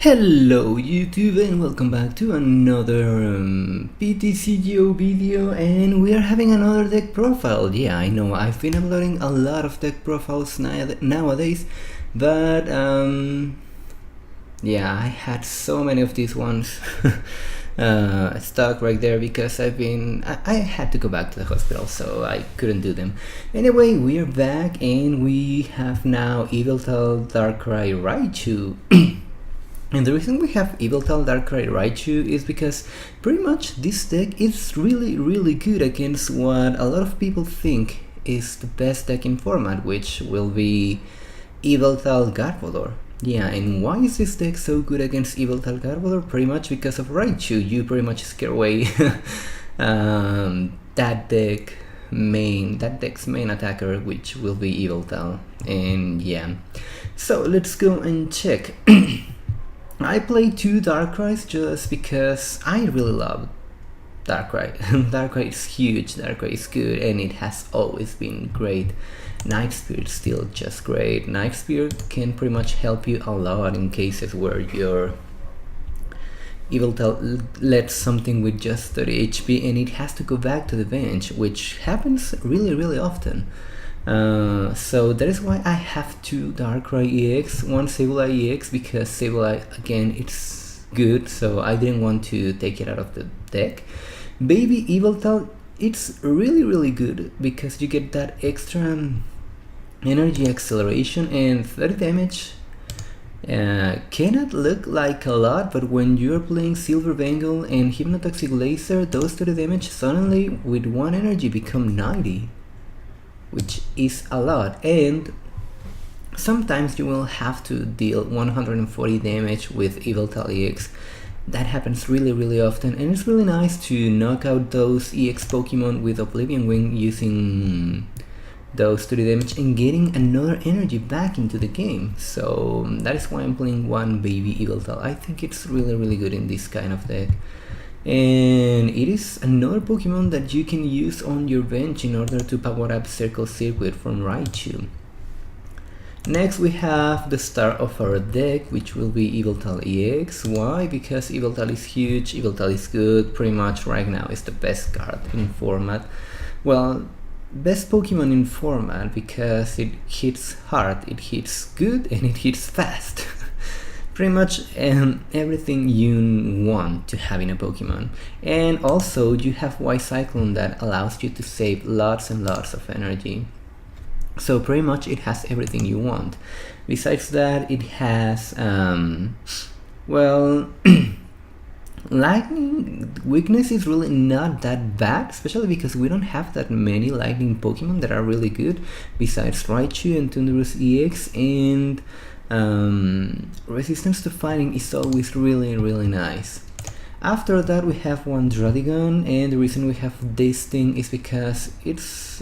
Hello YouTube and welcome back to another PTCGO video, and we are having another deck profile. Yeah, I know I've been uploading a lot of deck profiles nowadays, but yeah, I had so many of these ones stuck right there because I had to go back to the hospital, so I couldn't do them. Anyway, we are back and we have now Yveltal Raichu. And the reason we have Yveltal Raichu is because pretty much this deck is really good against what a lot of people think is the best deck in format, which will be Yveltal Garbodor. Yeah, and why is this deck so good against Yveltal Garbodor? Pretty much because of Raichu. You pretty much scare away that deck's main attacker, which will be Yveltal. And yeah, so let's go and check. I play two Darkrai's just because I really love Darkrai. Darkrai is huge, Darkrai is good, and it has always been great. Knife Spear is still just great. Knife Spear can pretty much help you a lot in cases where your Yveltal lets something with just 30 HP and it has to go back to the bench, which happens really often. So that is why I have two Darkrai EX, one Sableye EX, because Sableye, again, it's good, so I didn't want to take it out of the deck. Baby Yveltal, it's really good because you get that extra energy acceleration and 30 damage. Cannot look like a lot, but when you're playing Silver Bengal and Hypnotoxic Laser, those 30 damage suddenly with one energy become 90. Which is a lot, and sometimes you will have to deal 140 damage with Yveltal EX. That happens really often, and it's really nice to knock out those EX Pokemon with Oblivion Wing using those 30 damage and getting another energy back into the game. So that is why I'm playing one Baby Yveltal. I think it's really good in this kind of deck. And it is another Pokemon that you can use on your bench in order to power up Circle Circuit from Raichu. Next we have the star of our deck, which will be Yveltal EX. Why? Because Yveltal is huge, Yveltal is good, pretty much right now is the best card in format. Well, best Pokemon in format because it hits hard, it hits good, and it hits fast. Pretty much everything you want to have in a Pokemon. And also you have Y Cyclone that allows you to save lots and lots of energy. So pretty much it has everything you want. Besides that, it has well, lightning weakness is really not that bad, especially because we don't have that many lightning Pokemon that are really good besides Raichu and Tundurus EX, and resistance to fighting is always really nice. After that we have one Dradigon, and the reason we have this thing is because it's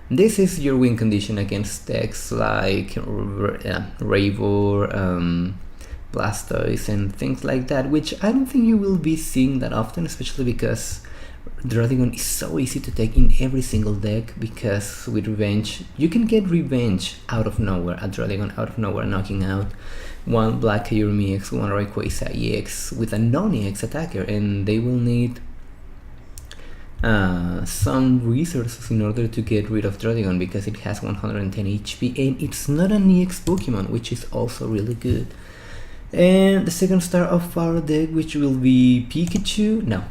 this is your win condition against decks like Ravor, Blastoise and things like that, which I don't think you will be seeing that often, especially because Dradigon is so easy to take in every single deck, because with Revenge you can get Revenge out of nowhere, a Dradigon out of nowhere, knocking out one Black Kyurem EX, one Rayquaza EX with a non-EX attacker, and they will need some resources in order to get rid of Dradigon because it has 110 HP and it's not an EX Pokemon, which is also really good. And the second star of our deck, which will be Pikachu. No,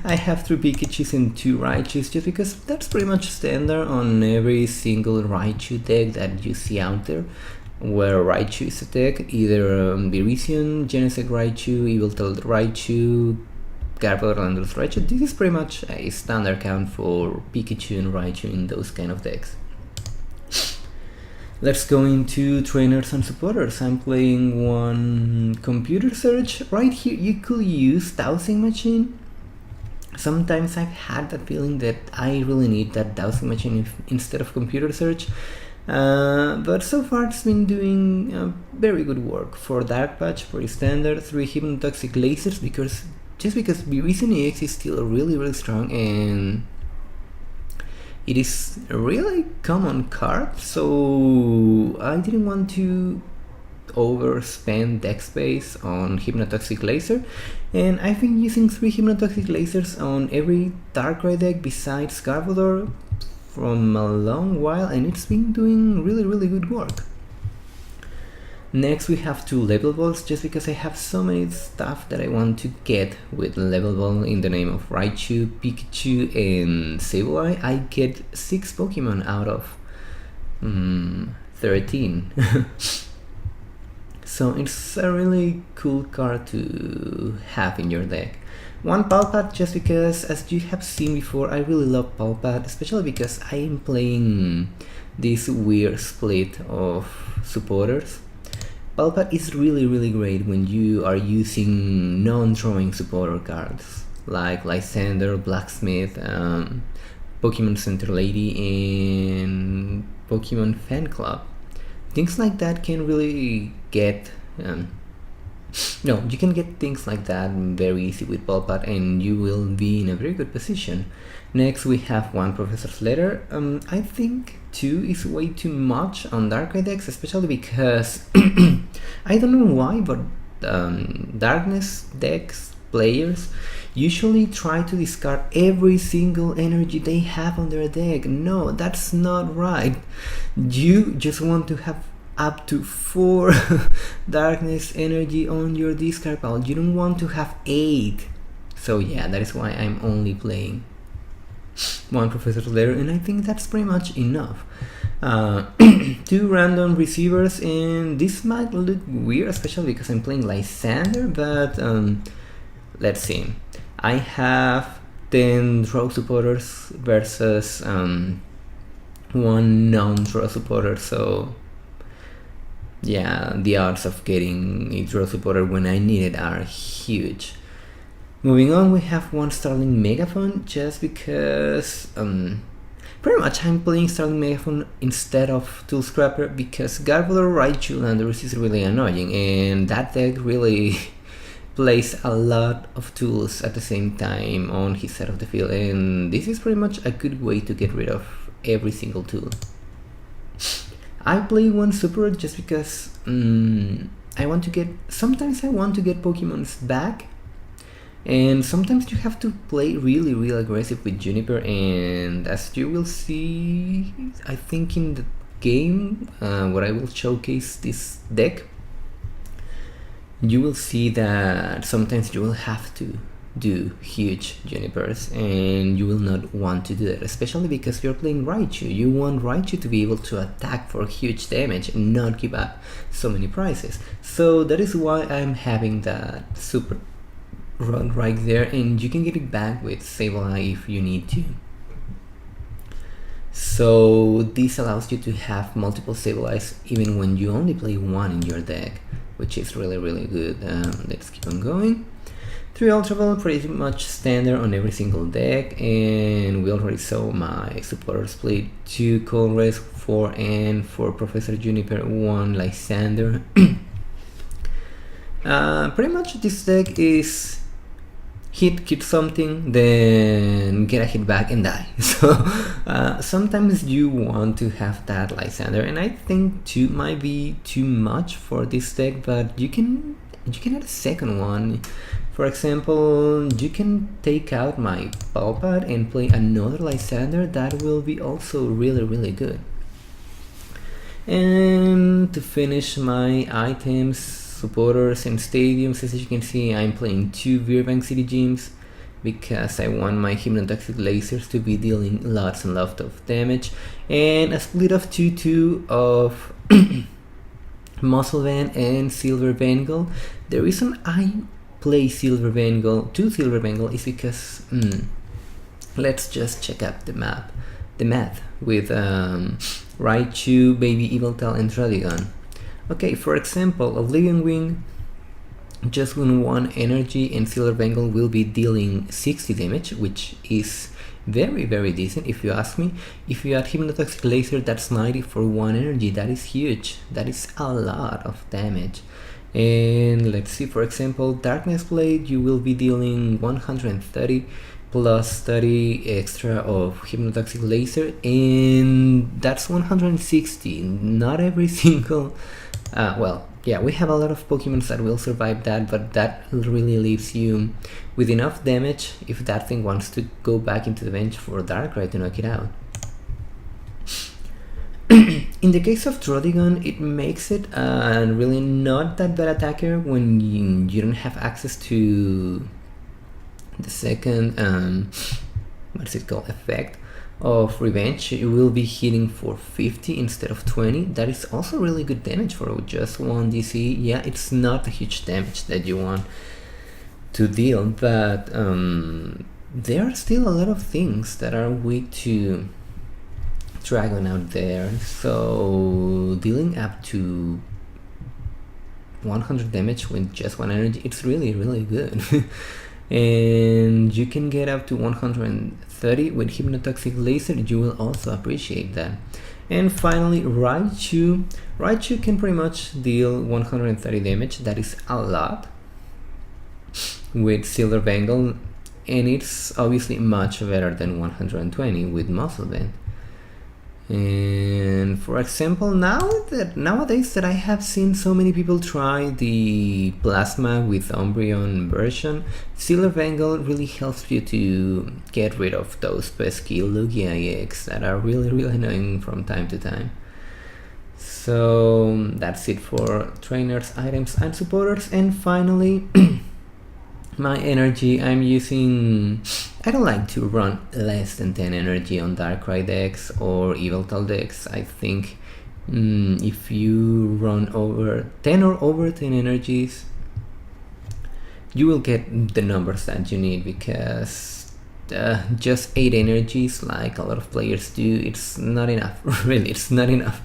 I have 3 Pikachus and 2 Raichus just because that's pretty much standard on every single Raichu deck that you see out there, where Raichu is a deck, either Virizion, Genesect Raichu, Yveltal Raichu, Garbodor, Landorus Raichu. This is pretty much a standard count for Pikachu and Raichu in those kind of decks. Let's go into trainers and supporters. I'm playing one Computer Search. Right here you could use Dowsing Machine. Sometimes I've had that feeling that I really need that Dowsing Machine instead of Computer Search. But so far it's been doing very good work. For Dark Patch, for standard, 3 Hypnotoxic Lasers, because Virizion EX is still really strong, and it is a really common card, so I didn't want to overspend deck space on Hypnotoxic Laser, and I've been using 3 Hypnotoxic Lasers on every Darkrai deck besides Garbodor from a long while, and it's been doing really good work. Next we have 2 level balls, just because I have so many stuff that I want to get with level ball in the name of Raichu, Pikachu and Sableye. I get 6 Pokemon out of 13. So it's a really cool card to have in your deck. 1 Palpat, just because, as you have seen before, I really love Palpat, especially because I am playing this weird split of supporters. Palpat is really great when you are using non-drawing supporter cards like Lysander, Blacksmith, Pokemon Center Lady and Pokemon Fan Club. Things like that can really get you can get things like that very easy with Palpat, and you will be in a very good position. Next we have 1 Professor's Letter. I think 2 is way too much on Darkrai decks, especially because I don't know why, but Darkness decks players usually try to discard every single energy they have on their deck. No, that's not right. You just want to have up to 4 Darkness energy on your discard pile. You don't want to have 8. So yeah, that is why I'm only playing 1 Professor's Letter, and I think that's pretty much enough. 2 random receivers, and this might look weird, especially because I'm playing Lysander, but let's see. I have 10 draw supporters versus 1 non-draw supporter, so yeah, the odds of getting a draw supporter when I need it are huge. Moving on, we have 1 Starling Megaphone, just because pretty much I'm playing Starling Megaphone instead of Tool Scrapper, because Garbodor, Raichu, Landorus is really annoying, and that deck really plays a lot of tools at the same time on his side of the field, and this is pretty much a good way to get rid of every single tool. I play 1 Super just because sometimes I want to get Pokemon's back, and sometimes you have to play really aggressive with Juniper, and as you will see, I think in the game where I will showcase this deck, you will see that sometimes you will have to do huge Junipers, and you will not want to do that, especially because you're playing Raichu. You want Raichu to be able to attack for huge damage and not give up so many prizes. So that is why I'm having that super run right there, and you can get it back with Sableye if you need to. So this allows you to have multiple Sableyes even when you only play 1 in your deck, which is really good. Let's keep on going. 3 Ultra Ball, pretty much standard on every single deck, and we already saw my supporter split. 2 Colress, 4 N, 4 Professor Juniper, 1 Lysander. Pretty much this deck is hit something, then get a hit back and die. So sometimes you want to have that Lysander, and I think 2 might be too much for this deck, but you can add a second one. For example, you can take out my Palpat and play another Lysander. That will be also really good. And to finish my items, supporters and stadiums, as you can see, I'm playing 2 Virbank City Gyms because I want my Hypnotoxic Lasers to be dealing lots and lots of damage, and a split of 2/2 of Muscle Band and Silver Bengal. The reason I play Silver Bengal, 2 Silver Bengal, is because let's just check out the math with Raichu, Baby Yveltal and Tradigon. Okay, for example, Oblivion Wing just won 1 energy, and Silver Bengal will be dealing 60 damage, which is very decent if you ask me. If you add Hypnotoxic Laser, that's 90 for 1 energy. That is huge. That is a lot of damage. And let's see, for example, Darkness Blade, you will be dealing 130 plus 30 extra of Hypnotoxic Laser, and that's 160. Not every single Well, yeah, we have a lot of Pokemons that will survive that, but that really leaves you with enough damage if that thing wants to go back into the bench for Darkrai to knock it out. In the case of Trodigon, it makes it really not that bad attacker when you don't have access to the second, what's it called, effect of Revenge. You will be hitting for 50 instead of 20. That is also really good damage for just 1 DC. Yeah, it's not a huge damage that you want to deal, but there are still a lot of things that are weak to Dragon out there, so dealing up to 100 damage with just 1 energy, it's really good. And you can get up to 130 with Hypnotoxic Laser, you will also appreciate that. And finally, Raichu. Raichu can pretty much deal 130 damage, that is a lot, with Silver Bangle, and it's obviously much better than 120 with Muscle Band. And for example, nowadays that I have seen so many people try the Plasma with Umbreon version, Silver Bangle really helps you to get rid of those pesky Lugia EX that are really annoying from time to time. So that's it for trainers, items and supporters. And finally, my energy, I'm using, I don't like to run less than 10 energy on Darkrai decks or Yveltal decks. I think if you run over 10 or over 10 energies, you will get the numbers that you need, because just 8 energies like a lot of players do, it's not enough. Really, it's not enough.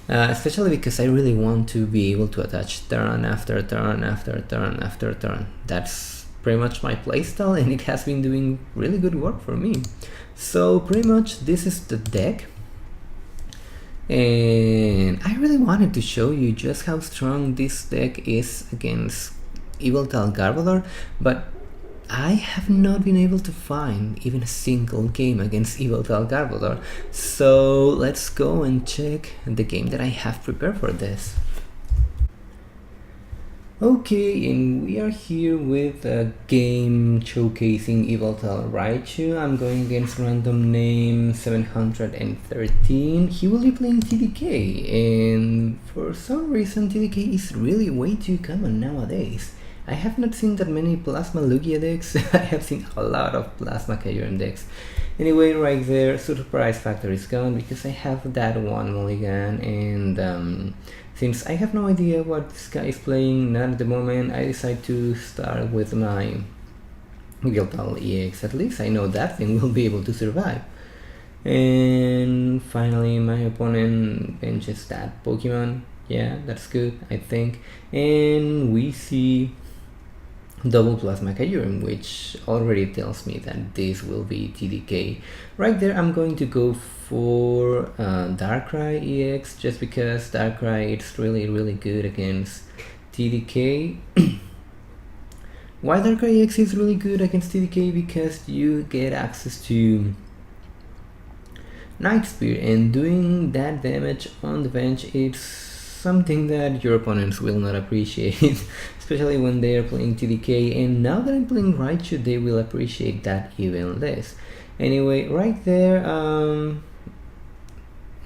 Especially because I really want to be able to attach turn after turn after turn after turn. That's pretty much my playstyle, and it has been doing really good work for me. So pretty much this is the deck, and I really wanted to show you just how strong this deck is against Yveltal Garbodor, but I have not been able to find even a single game against Yveltal Garbodor. So let's go and check the game that I have prepared for this. Okay, and we are here with a game showcasing Yveltal Raichu. I'm going against random name 713. He will be playing TDK, and for some reason TDK is really way too common nowadays. I have not seen that many Plasma Lugia decks. I have seen a lot of Plasma Kyurem decks. Anyway, right there, Surprise Factor is gone because I have that one mulligan, and since I have no idea what this guy is playing, not at the moment, I decide to start with my Yveltal EX. At least I know that thing will be able to survive. And finally my opponent benches that Pokemon. Yeah, that's good, I think. And we see double Plasma Kyurem, which already tells me that this will be TDK. Right there I'm going to go for Darkrai EX, just because Darkrai is really good against TDK. Why Darkrai EX is really good against TDK? Because you get access to Night Spear, and doing that damage on the bench, it's something that your opponents will not appreciate, especially when they are playing TDK, and now that I'm playing Raichu, they will appreciate that even less. Anyway, right there,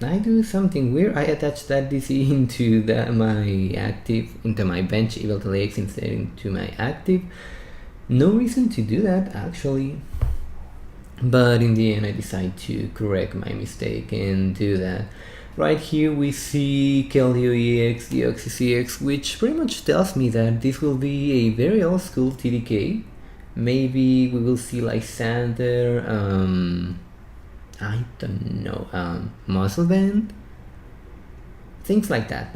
I do something weird. I attach that DC into my bench Yveltal EX instead into my active. No reason to do that actually, but in the end I decide to correct my mistake and do that. Right here we see Keldeo EX, Deoxys EX, which pretty much tells me that this will be a very old school TDK. Maybe we will see like Sander, I don't know, Muscle Band, things like that.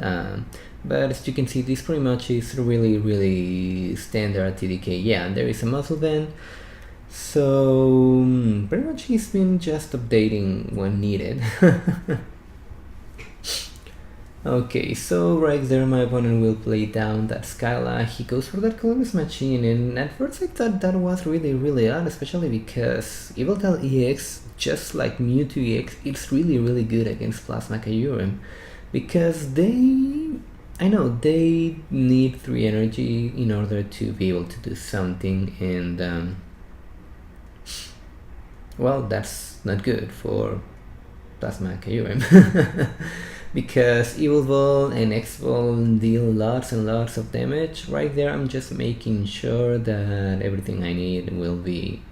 But as you can see, this pretty much is really standard TDK. Yeah, there is a Muscle Band, so pretty much he's been just updating when needed. Okay, so right there my opponent will play down that Skyla. He goes for that Colorless Machine, and at first I thought that was really odd, especially because Yveltal EX, just like Mewtwo EX, it's really good against Plasma Kyurem, because they I know they need 3 energy in order to be able to do something, and well, that's not good for Plasma Kyurem. Because Yveltal and X-Ball deal lots and lots of damage. Right there, I'm just making sure that everything I need will be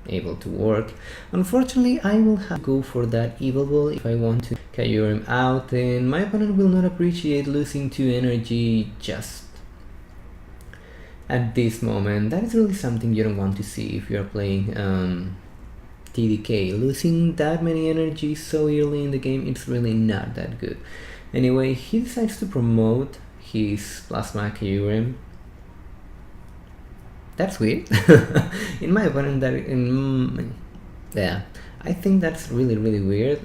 able to work. Unfortunately, I will have to go for that Yveltal if I want to Kyurem out, and my opponent will not appreciate losing 2 energy just at this moment. That is really something you don't want to see if you are playing TDK. Losing that many energy so early in the game, it's really not that good. Anyway, he decides to promote his Plasma Kyurem. That's weird. In my opinion, yeah, I think that's really weird.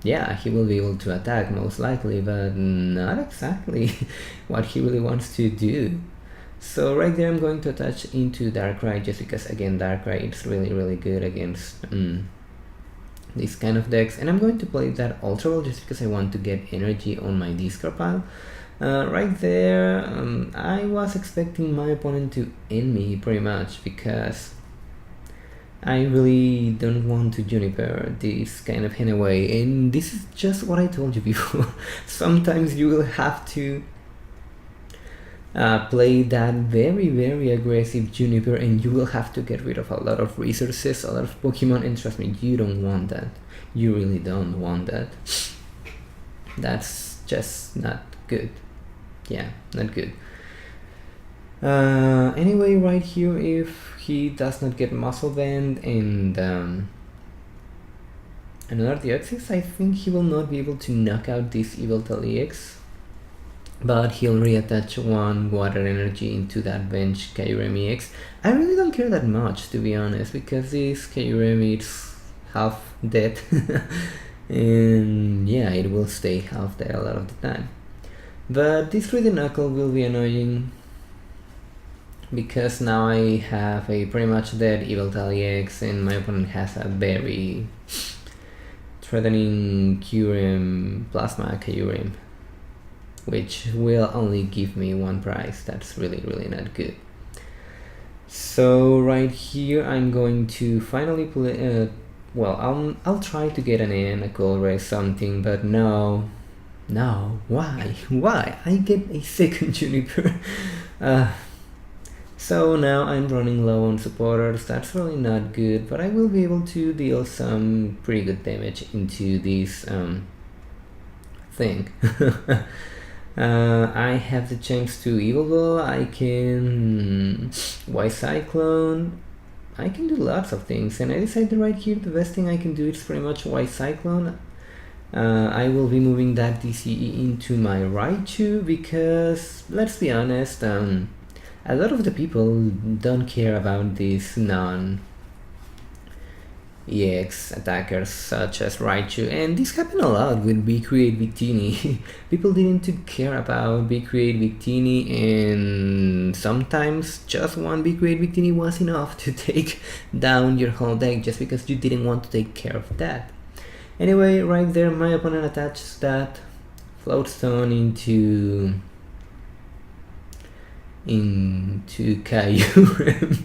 Yeah, he will be able to attack most likely, but not exactly what he really wants to do. So right there, I'm going to attach into Darkrai, just because again Darkrai is really good against these kind of decks, and I'm going to play that Ultra Ball just because I want to get energy on my discard pile. Right there, I was expecting my opponent to end me pretty much, because I really don't want to Juniper this kind of Henaway, and this is just what I told you before. Sometimes you will have to play that very aggressive Juniper, and you will have to get rid of a lot of resources, a lot of Pokemon, and trust me, you don't want that. You really don't want that. That's just not good. Yeah, not good. Anyway, right here, if he does not get Muscle Band and another Deoxys, I think he will not be able to knock out this Yveltal EX, but he'll reattach 1 Water Energy into that bench Kyurem EX. I really don't care that much, to be honest, because this Kyurem is half dead and yeah, it will stay half dead a lot of the time. But this 3D Knuckle will be annoying, because now I have a pretty much dead Yveltal EX and my opponent has a very threatening Kyurem, Plasma Kyurem, which will only give me 1 prize. That's really not good. So right here, I'm going to finally play. Well, I'll try to get an N, a Colress, something, but no, why? I get a second Juniper. So now I'm running low on supporters. That's really not good, but I will be able to deal some pretty good damage into this thing. I have the chance to Yveltal. I can White Cyclone. I can do lots of things, and I decided right here the best thing I can do is pretty much White Cyclone. I will be moving that DCE into my Raichu, because let's be honest, a lot of the people don't care about these non-EX attackers such as Raichu, and this happened a lot with Be Create Victini. People didn't care about Be Create Victini, and sometimes just 1 Be Create Victini was enough to take down your whole deck, just because you didn't want to take care of that. Anyway, right there, my opponent attaches that Float Stone into Kyurem,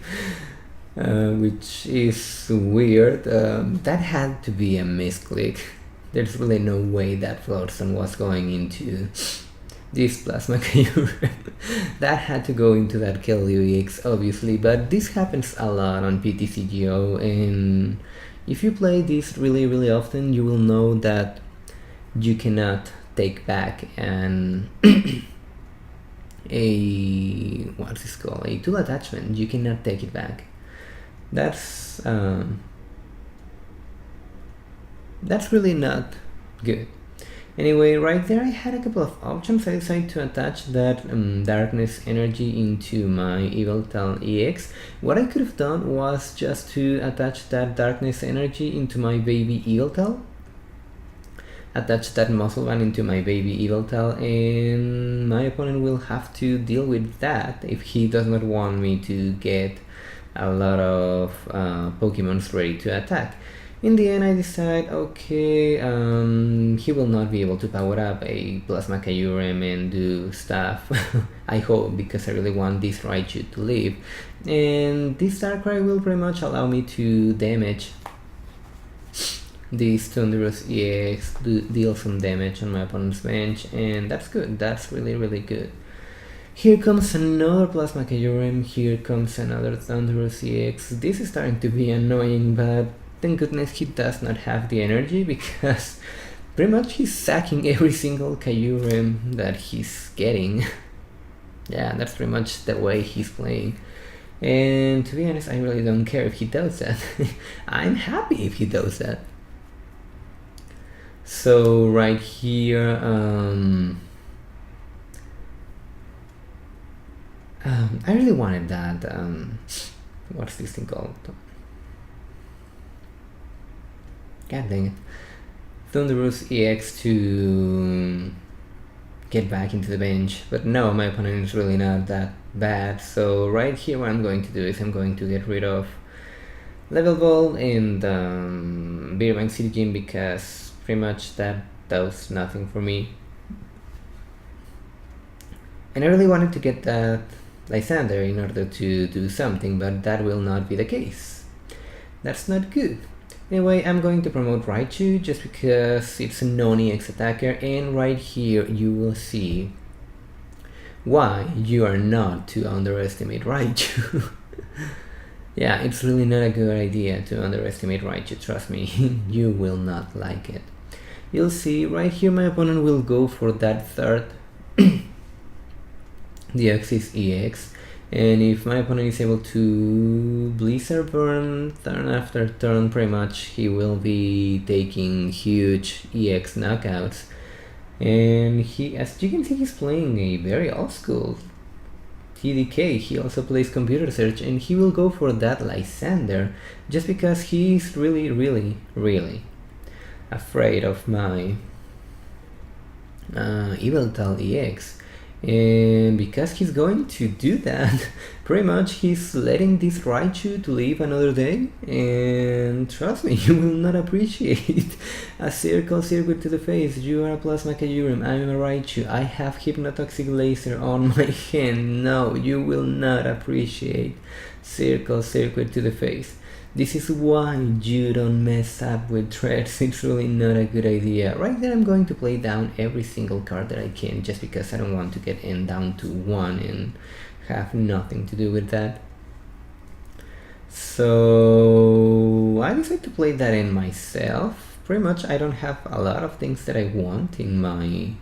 which is weird. That had to be a misclick. There's really no way that Float Stone was going into this Plasma Kyurem. That had to go into that Kelly EX, obviously, but this happens a lot on PTCGO, and if you play this really often, you will know that you cannot take back what's this called? A tool attachment. You cannot take it back. That's really not good. Anyway, right there, I had a couple of options. I decided to attach that Darkness Energy into my Yveltal EX. What I could have done was just to attach that Darkness Energy into my baby Yveltal, attach that Muscle Band into my baby Yveltal, and my opponent will have to deal with that if he does not want me to get a lot of Pokemons ready to attack. In the end, I decide, okay, he will not be able to power up a Plasma Kyurem and do stuff. I hope, because I really want this Raichu to live. And this Darkrai will pretty much allow me to damage this Thunderous EX, deal some damage on my opponent's bench, and that's good. That's really, really good. Here comes another Plasma Kyurem, here comes another Thunderous EX. This is starting to be annoying, but thank goodness he does not have the energy, because pretty much he's sacking every single Kyurem that he's getting. Yeah, that's pretty much the way he's playing. And to be honest, I really don't care if he does that. I'm happy if he does that. So right here, I really wanted that, what's this thing called? God dang it. Thunderous EX to get back into the bench, but no, my opponent is really not that bad. So right here what I'm going to do is I'm going to get rid of Level Ball and Beerbank City Gym, because pretty much that does nothing for me. And I really wanted to get that Lysander in order to do something, but that will not be the case. That's not good. Anyway, I'm going to promote Raichu just because it's a non-EX attacker, and right here you will see why you are not to underestimate Raichu. Yeah, it's really not a good idea to underestimate Raichu, trust me, you will not like it. You'll see right here my opponent will go for that third Deoxys EX, and if my opponent is able to Blizzard Burn turn after turn, pretty much he will be taking huge EX knockouts. And he, as you can see, he's playing a very old school TDK. He also plays Computer Search, and he will go for that Lysander just because he's really, really, really afraid of my Yveltal EX. And because he's going to do that, pretty much he's letting this Raichu to live another day, and trust me, you will not appreciate a circle circuit to the face. You are a Plasma Kyurem, I'm a Raichu, I have Hypnotoxic Laser on my hand. No, you will not appreciate circle circuit to the face. This is why you don't mess up with threats. It's really not a good idea. Right there I'm going to play down every single card that I can, just because I don't want to get n down to 1 and have nothing to do with that. So I decided to play that in myself. Pretty much I don't have a lot of things that I want in my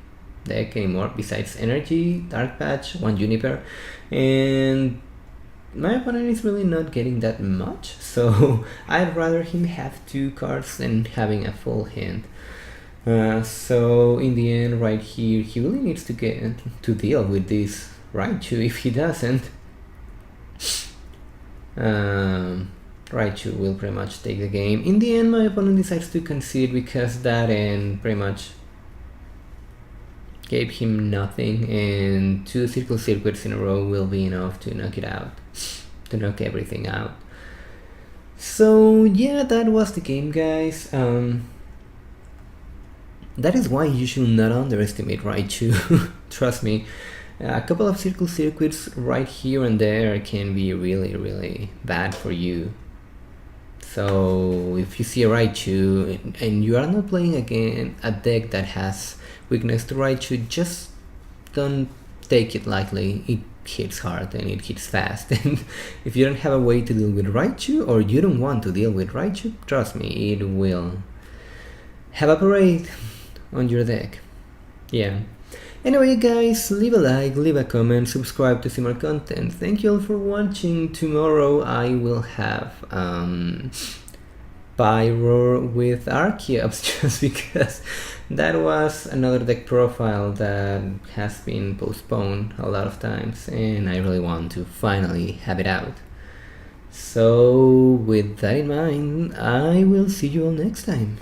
deck anymore besides Energy, Dark Patch, 1 Juniper, and my opponent is really not getting that much, so I'd rather him have 2 cards than having a full hand. So in the end, right here, he really needs to get to deal with this Raichu. If he doesn't, Raichu will pretty much take the game. In the end, my opponent decides to concede because that end pretty much gave him nothing, and 2 circle circuits in a row will be enough to knock it out, to knock everything out. So yeah, that was the game, guys. That is why you should not underestimate Raichu. Trust me, a couple of circle circuits right here and there can be really, really bad for you. So if you see a Raichu and you are not playing again a deck that has weakness to Raichu, just don't take it lightly. It hits hard and it hits fast, and if you don't have a way to deal with Raichu, or you don't want to deal with Raichu, trust me, it will have a parade on your deck. Yeah. Anyway guys, leave a like, leave a comment, subscribe to see more content. Thank you all for watching. Tomorrow I will have Pyro with Archeops, just because that was another deck profile that has been postponed a lot of times, and I really want to finally have it out. So with that in mind, I will see you all next time.